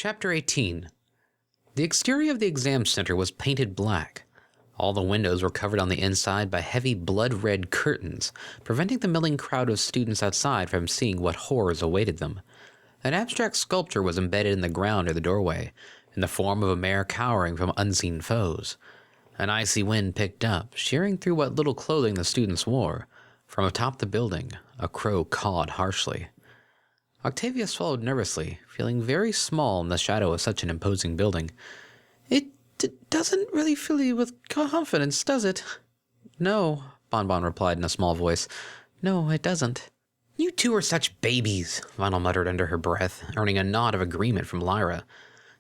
Chapter 18. The exterior of the exam center was painted black. All the windows were covered on the inside by heavy blood-red curtains, preventing the milling crowd of students outside from seeing what horrors awaited them. An abstract sculpture was embedded in the ground near the doorway, in the form of a mare cowering from unseen foes. An icy wind picked up, shearing through what little clothing the students wore. From atop the building, a crow cawed harshly. Octavia swallowed nervously, feeling very small in the shadow of such an imposing building. It doesn't really fill you with confidence, does it? No, Bonbon replied in a small voice. No, it doesn't. You two are such babies, Vinyl muttered under her breath, earning a nod of agreement from Lyra.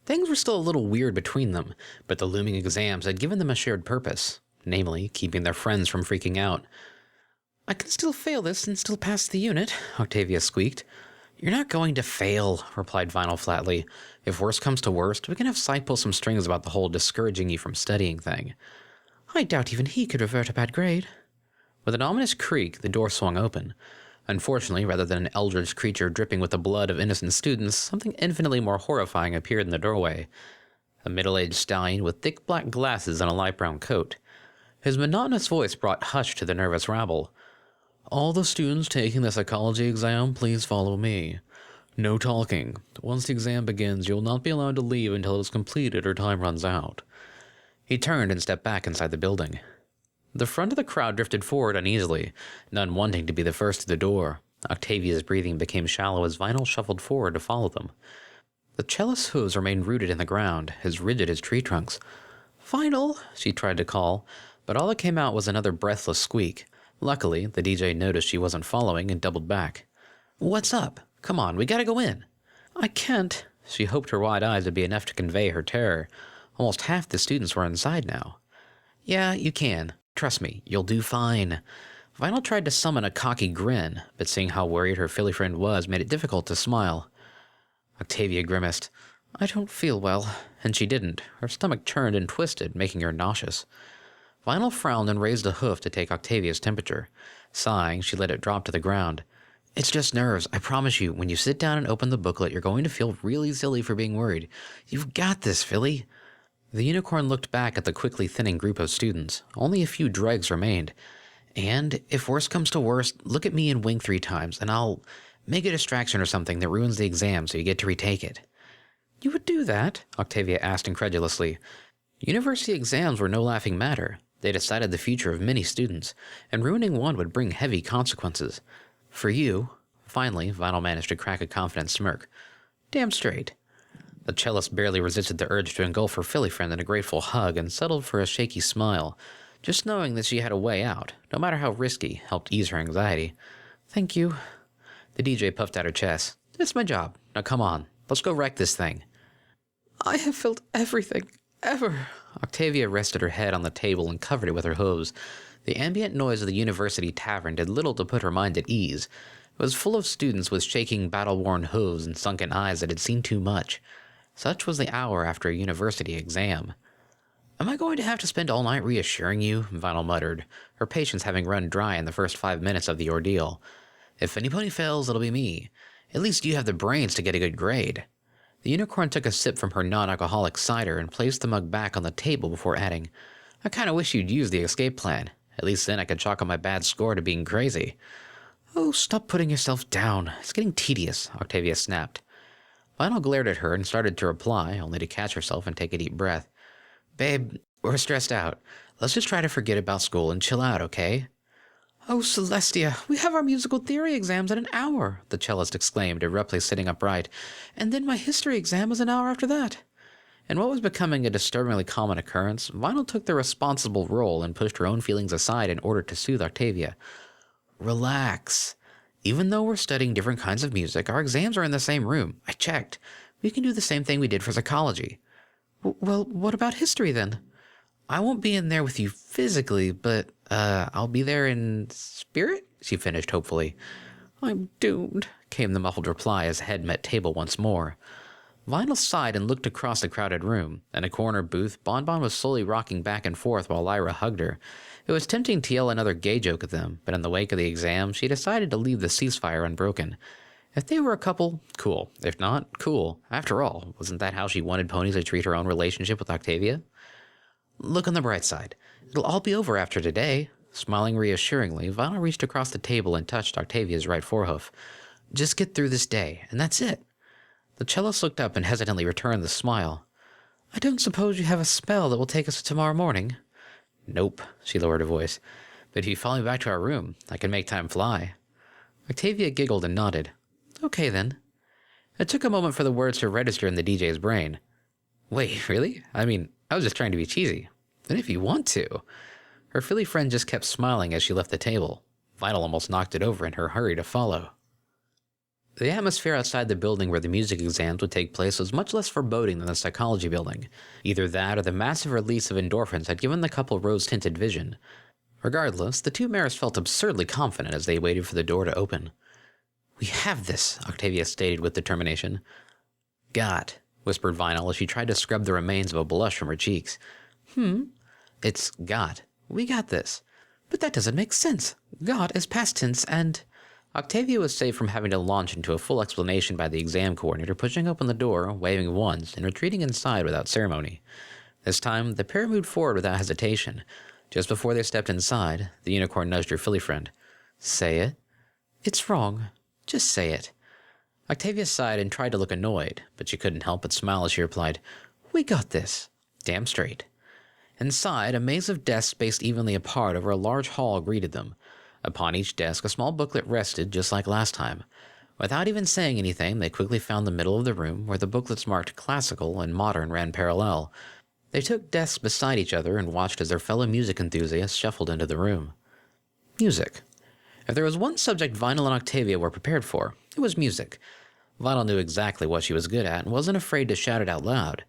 Things were still a little weird between them, but the looming exams had given them a shared purpose, namely, keeping their friends from freaking out. I can still fail this and still pass the unit, Octavia squeaked. You're not going to fail, replied Vinyl flatly. If worst comes to worst, we can have Cy pull some strings about the whole discouraging you from studying thing. I doubt even he could revert a bad grade. With an ominous creak, the door swung open. Unfortunately, rather than an eldritch creature dripping with the blood of innocent students, something infinitely more horrifying appeared in the doorway. A middle-aged stallion with thick black glasses and a light brown coat. His monotonous voice brought hush to the nervous rabble. All the students taking the psychology exam, please follow me. No talking. Once the exam begins, you'll not be allowed to leave until it is completed or time runs out. He turned and stepped back inside the building. The front of the crowd drifted forward uneasily, none wanting to be the first to the door. Octavia's breathing became shallow as Vinyl shuffled forward to follow them. The cellist's hooves remained rooted in the ground, as rigid as tree trunks. Vinyl, she tried to call, but all that came out was another breathless squeak. Luckily, the DJ noticed she wasn't following and doubled back. What's up? Come on, we gotta go in. I can't. She hoped her wide eyes would be enough to convey her terror. Almost half the students were inside now. Yeah, you can. Trust me, you'll do fine. Vinyl tried to summon a cocky grin, but seeing how worried her filly friend was made it difficult to smile. Octavia grimaced. I don't feel well. And she didn't. Her stomach churned and twisted, making her nauseous. Vinyl frowned and raised a hoof to take Octavia's temperature. Sighing, she let it drop to the ground. It's just nerves, I promise you. When you sit down and open the booklet, you're going to feel really silly for being worried. You've got this, Philly. The unicorn looked back at the quickly thinning group of students. Only a few dregs remained. And, if worst comes to worst, look at me and wink 3 times, and I'll make a distraction or something that ruins the exam so you get to retake it. You would do that? Octavia asked incredulously. University exams were no laughing matter. They decided the future of many students, and ruining one would bring heavy consequences. For you, finally, Vinyl managed to crack a confident smirk. Damn straight. The cellist barely resisted the urge to engulf her filly friend in a grateful hug and settled for a shaky smile. Just knowing that she had a way out, no matter how risky, helped ease her anxiety. Thank you. The DJ puffed out her chest. It's my job. Now come on, let's go wreck this thing. I have felt everything, ever. Octavia rested her head on the table and covered it with her hooves. The ambient noise of the university tavern did little to put her mind at ease. It was full of students with shaking, battle-worn hooves and sunken eyes that had seen too much. Such was the hour after a university exam. Am I going to have to spend all night reassuring you? Vinyl muttered, her patience having run dry in the first 5 minutes of the ordeal. If anybody fails, it'll be me. At least you have the brains to get a good grade. The unicorn took a sip from her non-alcoholic cider and placed the mug back on the table before adding, I kinda wish you'd use the escape plan. At least then I could chalk up my bad score to being crazy. Oh, stop putting yourself down. It's getting tedious, Octavia snapped. Vinyl glared at her and started to reply, only to catch herself and take a deep breath. Babe, we're stressed out. Let's just try to forget about school and chill out, okay? Oh, Celestia, we have our musical theory exams in an hour, the cellist exclaimed, abruptly sitting upright. And then my history exam is an hour after that. In what was becoming a disturbingly common occurrence, Vinyl took the responsible role and pushed her own feelings aside in order to soothe Octavia. Relax. Even though we're studying different kinds of music, our exams are in the same room. I checked. We can do the same thing we did for psychology. Well, what about history then? I won't be in there with you physically, but, I'll be there in spirit? She finished hopefully. I'm doomed, came the muffled reply as head met table once more. Vinyl sighed and looked across the crowded room. In a corner booth, Bonbon was slowly rocking back and forth while Lyra hugged her. It was tempting to yell another gay joke at them, but in the wake of the exam, she decided to leave the ceasefire unbroken. If they were a couple, cool. If not, cool. After all, wasn't that how she wanted ponies to treat her own relationship with Octavia? Look on the bright side. It'll all be over after today. Smiling reassuringly, Vinyl reached across the table and touched Octavia's right forehoof. Just get through this day, and that's it. The cellist looked up and hesitantly returned the smile. I don't suppose you have a spell that will take us to tomorrow morning? Nope, she lowered her voice. But if you follow me back to our room, I can make time fly. Octavia giggled and nodded. Okay, then. It took a moment for the words to register in the DJ's brain. Wait, really? I mean, I was just trying to be cheesy. And if you want to. Her Philly friend just kept smiling as she left the table. Vinyl almost knocked it over in her hurry to follow. The atmosphere outside the building where the music exams would take place was much less foreboding than the psychology building. Either that or the massive release of endorphins had given the couple rose-tinted vision. Regardless, the two mares felt absurdly confident as they waited for the door to open. We have this, Octavia stated with determination. God, whispered Vinyl as she tried to scrub the remains of a blush from her cheeks. It's God. We got this. But that doesn't make sense. God is past tense and... Octavia was saved from having to launch into a full explanation by the exam coordinator, pushing open the door, waving once, and retreating inside without ceremony. This time, the pair moved forward without hesitation. Just before they stepped inside, the unicorn nudged her Philly friend. Say it. It's wrong. Just say it. Octavia sighed and tried to look annoyed, but she couldn't help but smile as she replied, We got this. Damn straight. Inside, a maze of desks spaced evenly apart over a large hall greeted them. Upon each desk, a small booklet rested, just like last time. Without even saying anything, they quickly found the middle of the room, where the booklets marked classical and modern ran parallel. They took desks beside each other and watched as their fellow music enthusiasts shuffled into the room. Music. If there was one subject Vinyl and Octavia were prepared for, it was music. Vinyl knew exactly what she was good at and wasn't afraid to shout it out loud.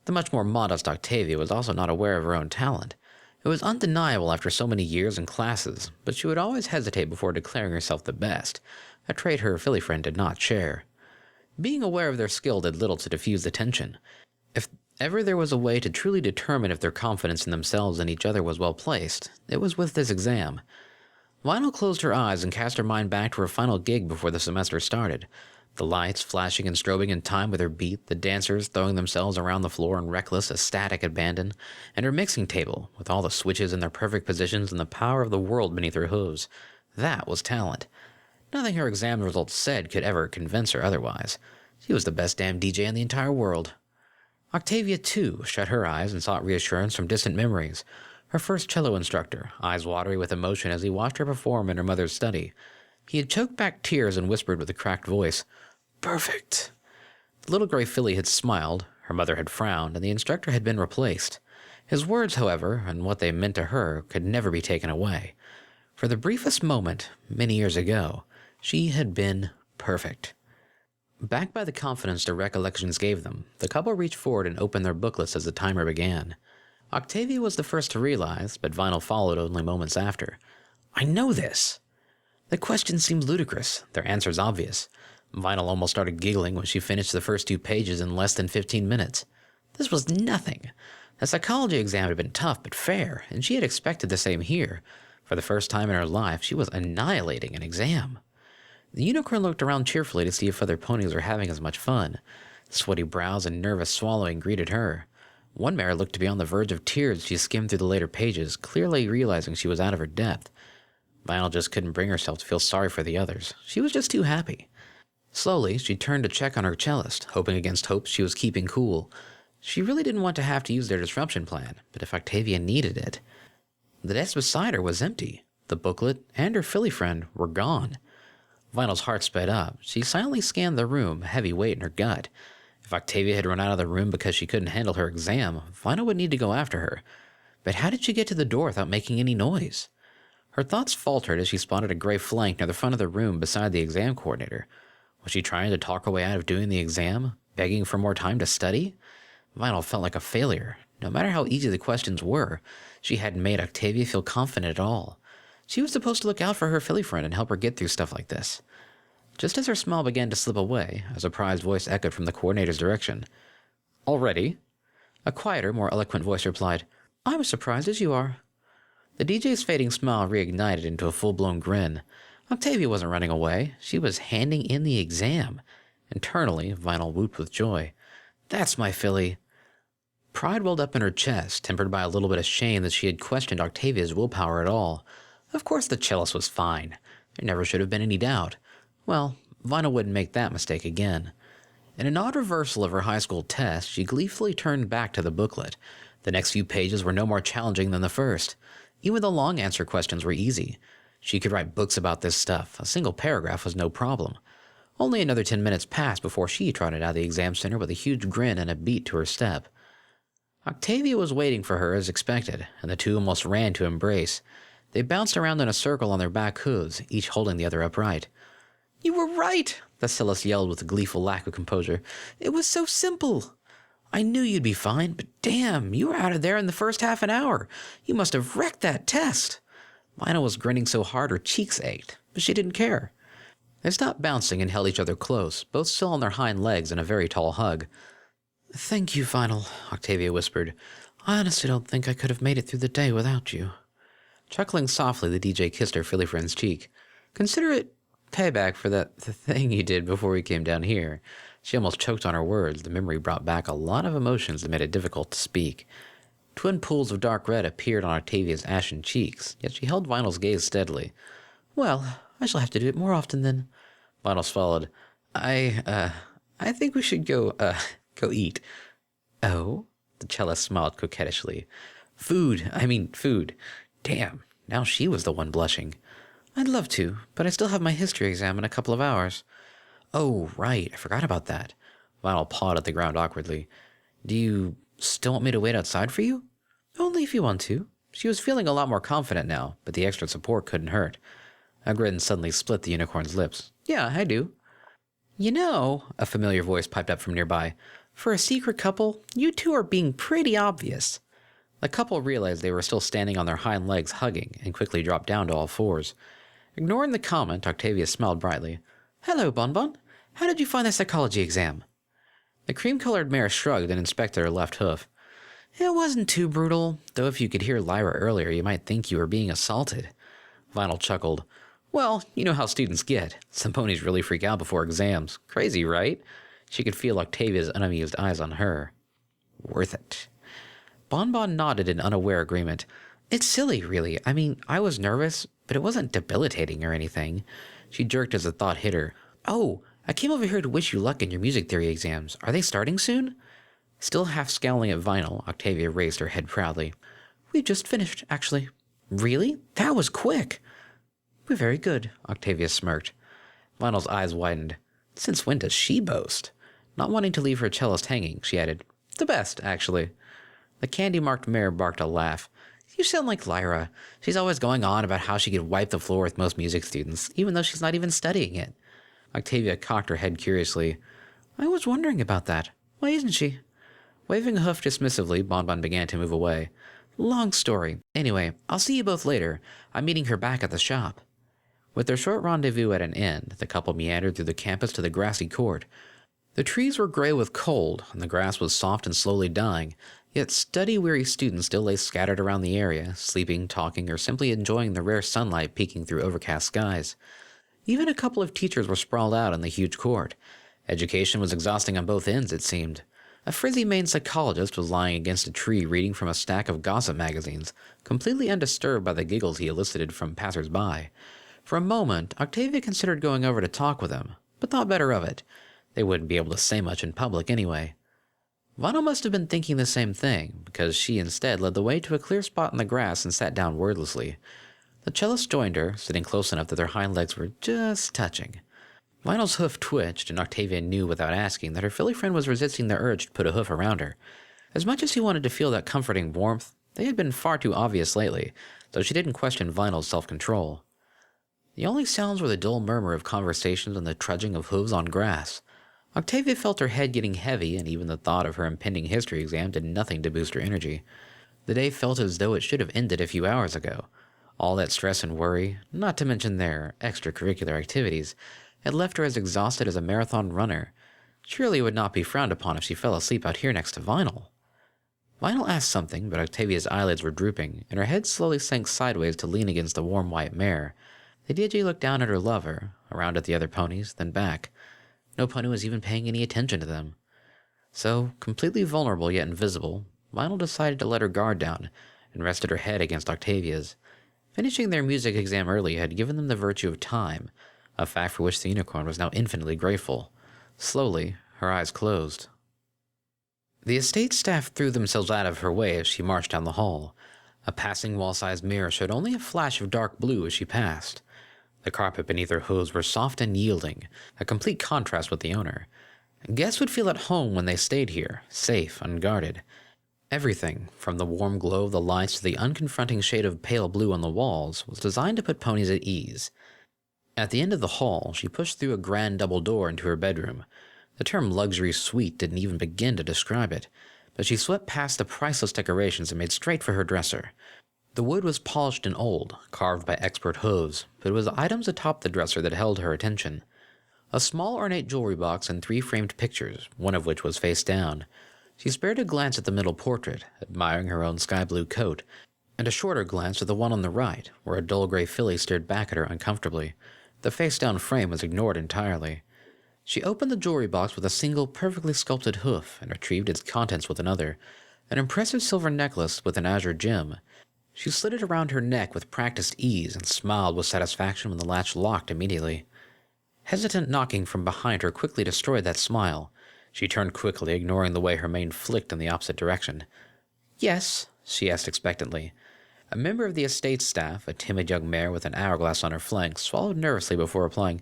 The much more modest Octavia was also not aware of her own talent. It was undeniable after so many years and classes, but she would always hesitate before declaring herself the best, a trait her Philly friend did not share. Being aware of their skill did little to diffuse the tension. If ever there was a way to truly determine if their confidence in themselves and each other was well placed, it was with this exam. Vinyl closed her eyes and cast her mind back to her final gig before the semester started. The lights flashing and strobing in time with her beat, the dancers throwing themselves around the floor in reckless, ecstatic abandon, and her mixing table, with all the switches in their perfect positions and the power of the world beneath her hooves. That was talent. Nothing her exam results said could ever convince her otherwise. She was the best damn DJ in the entire world. Octavia, too, shut her eyes and sought reassurance from distant memories. Her first cello instructor, eyes watery with emotion as he watched her perform in her mother's study. He had choked back tears and whispered with a cracked voice, Perfect. The little gray filly had smiled, her mother had frowned, and the instructor had been replaced. His words, however, and what they meant to her, could never be taken away. For the briefest moment, many years ago, she had been perfect. Backed by the confidence their recollections gave them, the couple reached forward and opened their booklets as the timer began. Octavia was the first to realize, but Vinyl followed only moments after. I know this! The question seemed ludicrous, their answers obvious. Vinyl almost started giggling when she finished the first 2 pages in less than 15 minutes. This was nothing. The psychology exam had been tough but fair, and she had expected the same here. For the first time in her life, she was annihilating an exam. The unicorn looked around cheerfully to see if other ponies were having as much fun. Sweaty brows and nervous swallowing greeted her. One mare looked to be on the verge of tears as she skimmed through the later pages, clearly realizing she was out of her depth. Vinyl just couldn't bring herself to feel sorry for the others. She was just too happy. Slowly, she turned to check on her cellist, hoping against hope she was keeping cool. She really didn't want to have to use their disruption plan, but if Octavia needed it... The desk beside her was empty. The booklet and her filly friend were gone. Vinyl's heart sped up. She silently scanned the room, a heavy weight in her gut. If Octavia had run out of the room because she couldn't handle her exam, Vinyl would need to go after her. But how did she get to the door without making any noise? Her thoughts faltered as she spotted a gray flank near the front of the room beside the exam coordinator. Was she trying to talk her way out of doing the exam? Begging for more time to study? Vinyl felt like a failure. No matter how easy the questions were, she hadn't made Octavia feel confident at all. She was supposed to look out for her filly friend and help her get through stuff like this. Just as her smile began to slip away, a surprised voice echoed from the coordinator's direction. Already? A quieter, more eloquent voice replied, I'm as surprised as you are. The DJ's fading smile reignited into a full-blown grin. Octavia wasn't running away. She was handing in the exam. Internally, Vinyl whooped with joy. That's my filly. Pride welled up in her chest, tempered by a little bit of shame that she had questioned Octavia's willpower at all. Of course the cellist was fine. There never should have been any doubt. Well, Vinyl wouldn't make that mistake again. In an odd reversal of her high school test, she gleefully turned back to the booklet. The next few pages were no more challenging than the first. Even the long answer questions were easy. She could write books about this stuff. A single paragraph was no problem. Only another 10 minutes passed before she trotted out of the exam center with a huge grin and a beat to her step. Octavia was waiting for her as expected, and the two almost ran to embrace. They bounced around in a circle on their back hooves, each holding the other upright. "You were right," the cellist yelled with a gleeful lack of composure. "It was so simple. I knew you'd be fine, but damn, you were out of there in the first half an hour. You must have wrecked that test." Lina was grinning so hard her cheeks ached, but she didn't care. They stopped bouncing and held each other close, both still on their hind legs in a very tall hug. "Thank you, Vinyl," Octavia whispered. "I honestly don't think I could have made it through the day without you." Chuckling softly, the DJ kissed her filly friend's cheek. "Consider it payback for the thing you did before we came down here." She almost choked on her words. The memory brought back a lot of emotions that made it difficult to speak. Twin pools of dark red appeared on Octavia's ashen cheeks, yet she held Vinyl's gaze steadily. "Well, I shall have to do it more often then." Vinyl swallowed. I think we should go eat." "Oh?" The cellist smiled coquettishly. Food. Damn, now she was the one blushing. "I'd love to, but I still have my history exam in a couple of hours." "Oh, right, I forgot about that." Vinyl pawed at the ground awkwardly. "Do you still want me to wait outside for you?" "Only if you want to." She was feeling a lot more confident now, but the extra support couldn't hurt. A grin suddenly split the unicorn's lips. "Yeah, I do." "You know," a familiar voice piped up from nearby, "for a secret couple, you two are being pretty obvious." The couple realized they were still standing on their hind legs hugging and quickly dropped down to all fours. Ignoring the comment, Octavia smiled brightly. "Hello, Bonbon. How did you find the psychology exam?" The cream-colored mare shrugged and inspected her left hoof. "It wasn't too brutal, though if you could hear Lyra earlier, you might think you were being assaulted." Vinyl chuckled. "Well, you know how students get. Some ponies really freak out before exams. Crazy, right?" She could feel Octavia's unamused eyes on her. "Worth it." Bonbon nodded in unaware agreement. "It's silly, really. I was nervous, but it wasn't debilitating or anything." She jerked as the thought hit her. "Oh, I came over here to wish you luck in your music theory exams. Are they starting soon?" Still half scowling at Vinyl, Octavia raised her head proudly. "We've just finished, actually." "Really? That was quick." "We're very good," Octavia smirked. Vinyl's eyes widened. Since when does she boast? Not wanting to leave her cellist hanging, she added, "The best, actually." The candy-marked mare barked a laugh. "You sound like Lyra. She's always going on about how she could wipe the floor with most music students, even though she's not even studying it." Octavia cocked her head curiously. "I was wondering about that. Why isn't she?" Waving a hoof dismissively, Bonbon began to move away. "Long story. Anyway, I'll see you both later. I'm meeting her back at the shop." With their short rendezvous at an end, the couple meandered through the campus to the grassy court. The trees were gray with cold, and the grass was soft and slowly dying, yet study-weary students still lay scattered around the area, sleeping, talking, or simply enjoying the rare sunlight peeking through overcast skies. Even a couple of teachers were sprawled out in the huge court. Education was exhausting on both ends, it seemed. A frizzy-maned psychologist was lying against a tree reading from a stack of gossip magazines, completely undisturbed by the giggles he elicited from passers-by. For a moment, Octavia considered going over to talk with him, but thought better of it. They wouldn't be able to say much in public anyway. Vinyl must have been thinking the same thing, because she instead led the way to a clear spot in the grass and sat down wordlessly. The cellist joined her, sitting close enough that their hind legs were just touching. Vinyl's hoof twitched, and Octavia knew without asking that her filly friend was resisting the urge to put a hoof around her. As much as he wanted to feel that comforting warmth, they had been far too obvious lately, so she didn't question Vinyl's self-control. The only sounds were the dull murmur of conversations and the trudging of hooves on grass. Octavia felt her head getting heavy, and even the thought of her impending history exam did nothing to boost her energy. The day felt as though it should have ended a few hours ago. All that stress and worry, not to mention their extracurricular activities, had left her as exhausted as a marathon runner. Surely it would not be frowned upon if she fell asleep out here next to Vinyl. Vinyl asked something, but Octavia's eyelids were drooping, and her head slowly sank sideways to lean against the warm white mare. The DJ looked down at her lover, around at the other ponies, then back. No pony was even paying any attention to them. So, completely vulnerable yet invisible, Lionel decided to let her guard down and rested her head against Octavia's. Finishing their music exam early had given them the virtue of time, a fact for which the unicorn was now infinitely grateful. Slowly, her eyes closed. The estate staff threw themselves out of her way as she marched down the hall. A passing wall-sized mirror showed only a flash of dark blue as she passed. The carpet beneath her hooves were soft and yielding, a complete contrast with the owner. Guests would feel at home when they stayed here, safe, unguarded. Everything, from the warm glow of the lights to the unconfronting shade of pale blue on the walls, was designed to put ponies at ease. At the end of the hall, she pushed through a grand double door into her bedroom. The term luxury suite didn't even begin to describe it, but she swept past the priceless decorations and made straight for her dresser. The wood was polished and old, carved by expert hooves, but it was the items atop the dresser that held her attention. A small ornate jewelry box and 3 framed pictures, one of which was face down. She spared a glance at the middle portrait, admiring her own sky blue coat, and a shorter glance at the one on the right, where a dull gray filly stared back at her uncomfortably. The face-down frame was ignored entirely. She opened the jewelry box with a single perfectly sculpted hoof and retrieved its contents with another, an impressive silver necklace with an azure gem. She slid it around her neck with practiced ease and smiled with satisfaction when the latch locked immediately. Hesitant knocking from behind her quickly destroyed that smile. She turned quickly, ignoring the way her mane flicked in the opposite direction. "Yes?" she asked expectantly. A member of the estate staff, a timid young mare with an hourglass on her flank, swallowed nervously before replying.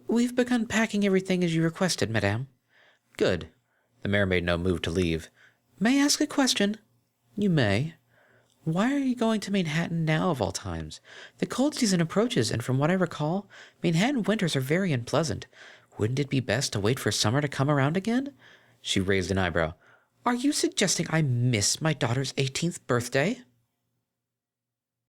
"We've begun packing everything as you requested, madame." "Good." The mare made no move to leave. "May I ask a question?" "You may." "Why are you going to Manhattan now, of all times? The cold season approaches, and from what I recall, Manhattan winters are very unpleasant. Wouldn't it be best to wait for summer to come around again?" She raised an eyebrow. "Are you suggesting I miss my daughter's 18th birthday?"